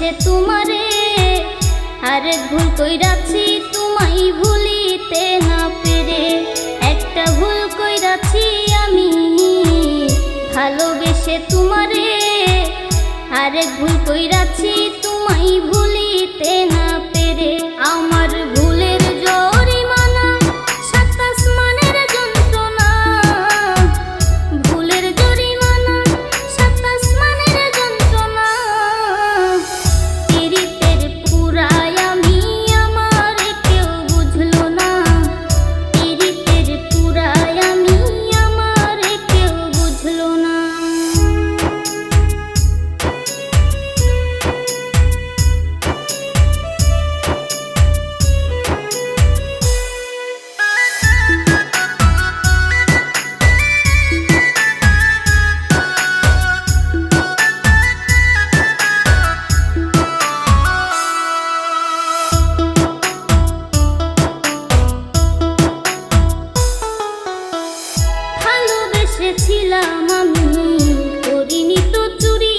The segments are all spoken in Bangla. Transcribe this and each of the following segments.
ভালোবেসে তোমারে আরেক ভুল কইরাছি তোমায় ভুলিতে না পেরে। একটা ভুল কইরাছি আমি ভালোবেসে তোমারে আরেক ভুল কইরাছি তোমায় ভুলিতে না পেরে। আমার ভুলের জরিমানা সাত আসমানের যন্ত্রণা, ভুলের জরিমানা সাত আসমানের যন্ত্রণা। পিরিতের পুরায় আমি আমার কেউ বুঝলো না, পিরিতের পুরায় আমি আমার কেউ বুঝলো না। ছিলাম আমি করিনি তো চুরি,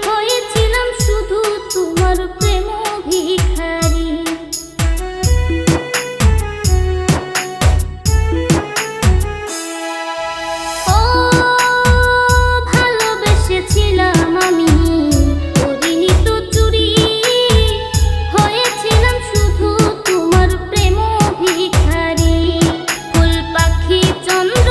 হয়েছিলাম শুধু তোমার প্রেম ভিখারি। ও ভালোবেসেছিলাম আমি করিনি তো চুরি, হয়েছিলাম শুধু তোমার প্রেম ভিখারি। ফুল পাখি চন্দ্র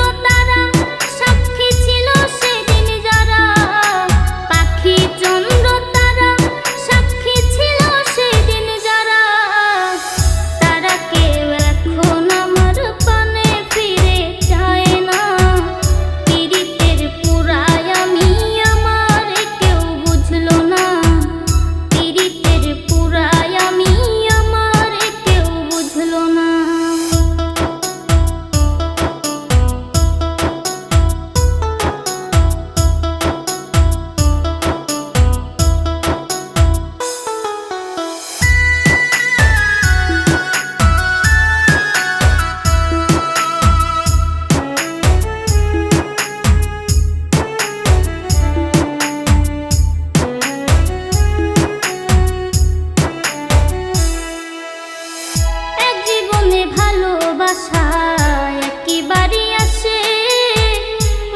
একেবারে আসে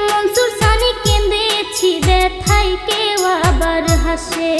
মনসুর সানি কেঁদেছি ব্যথায় কেউ আবার হাসে।